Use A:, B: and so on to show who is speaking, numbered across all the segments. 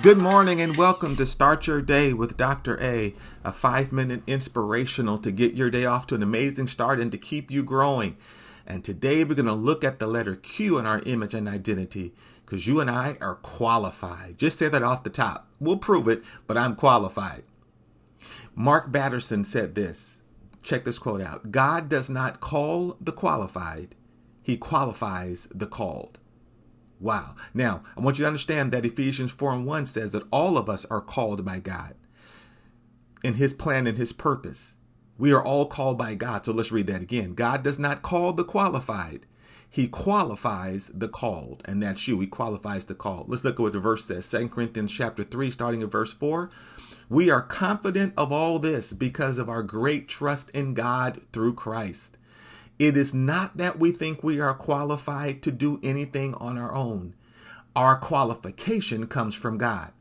A: Good morning and welcome to Start Your Day with Dr. A 5-minute inspirational to get your day off to an amazing start and to keep you growing. And today we're going to look at the letter Q in our image and identity because you and I are qualified. Just say that off the top. We'll prove it, but I'm qualified. Mark Batterson said this. Check this quote out. God does not call the qualified. He qualifies the called. Wow. Now, I want you to understand that Ephesians 4:1 says that all of us are called by God in his plan and his purpose. We are all called by God. So let's read that again. God does not call the qualified. He qualifies the called. And that's you. He qualifies the called. Let's look at what the verse says. 2 Corinthians chapter 3, starting at verse 4. We are confident of all this because of our great trust in God through Christ. It is not that we think we are qualified to do anything on our own. Our qualification comes from God.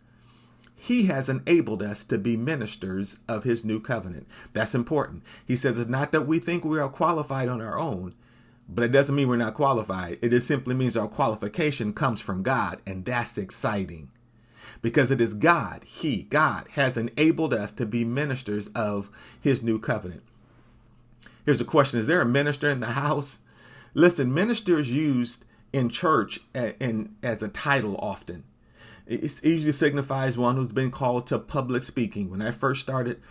A: He has enabled us to be ministers of his new covenant. That's important. He says it's not that we think we are qualified on our own, but it doesn't mean we're not qualified. It just simply means our qualification comes from God, and that's exciting. Because it is God, God has enabled us to be ministers of his new covenant. Here's a question. Is there a minister in the house? Listen, minister is used in church as a title often. It usually signifies one who's been called to public speaking. When I first started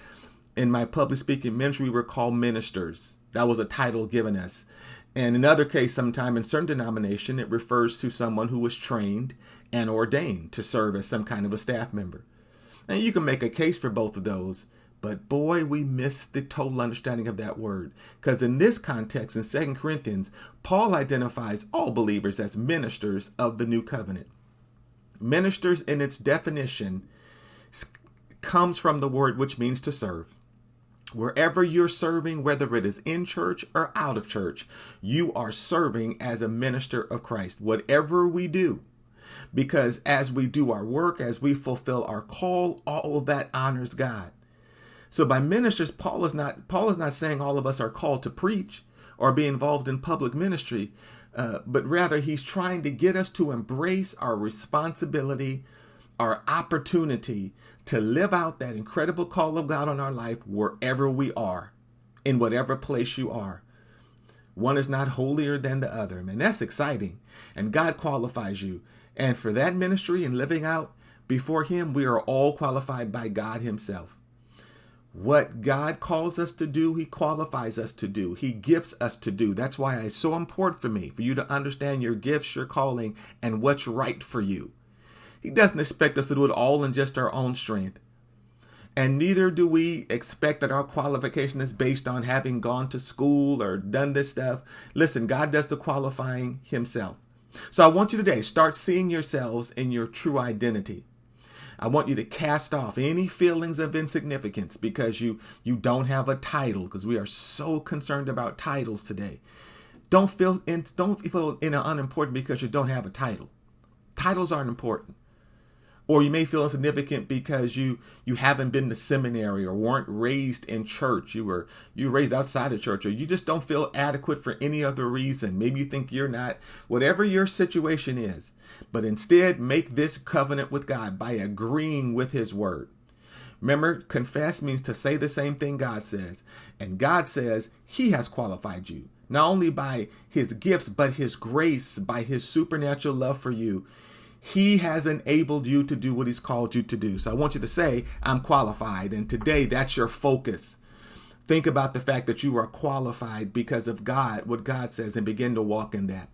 A: in my public speaking ministry, we were called ministers. That was a title given us. And in other case, sometime in certain denomination, it refers to someone who was trained and ordained to serve as some kind of a staff member. And you can make a case for both of those. But boy, we miss the total understanding of that word. Because in this context, in 2 Corinthians, Paul identifies all believers as ministers of the new covenant. Ministers in its definition comes from the word which means to serve. Wherever you're serving, whether it is in church or out of church, you are serving as a minister of Christ. Whatever we do. Because as we do our work, as we fulfill our call, all of that honors God. So by ministers, Paul is not saying all of us are called to preach or be involved in public ministry, but rather he's trying to get us to embrace our responsibility, our opportunity to live out that incredible call of God on our life wherever we are, in whatever place you are. One is not holier than the other. Man, that's exciting. And God qualifies you. And for that ministry and living out before him, we are all qualified by God himself. What God calls us to do, he qualifies us to do. He gifts us to do. That's why it's so important for me, for you to understand your gifts, your calling, and what's right for you. He doesn't expect us to do it all in just our own strength. And neither do we expect that our qualification is based on having gone to school or done this stuff. Listen, God does the qualifying himself. So I want you today, start seeing yourselves in your true identity. I want you to cast off any feelings of insignificance because you don't have a title, because we are so concerned about titles today. Don't feel unimportant because you don't have a title. Titles aren't important. Or you may feel insignificant because you haven't been to seminary or weren't raised in church. You were raised outside of church, or you just don't feel adequate for any other reason. Maybe you think you're not, whatever your situation is. But instead, make this covenant with God by agreeing with his word. Remember, confess means to say the same thing God says. And God says he has qualified you, not only by his gifts, but his grace, by his supernatural love for you. He has enabled you to do what he's called you to do. So I want you to say, I'm qualified. And today, that's your focus. Think about the fact that you are qualified because of God, what God says, and begin to walk in that.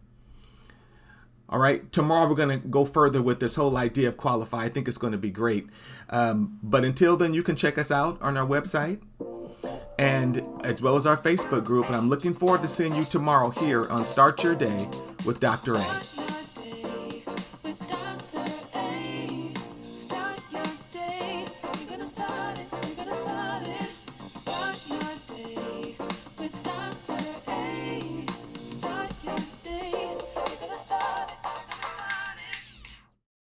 A: All right. Tomorrow, we're going to go further with this whole idea of qualify. I think it's going to be great. But until then, you can check us out on our website and as well as our Facebook group. And I'm looking forward to seeing you tomorrow here on Start Your Day with Dr. A.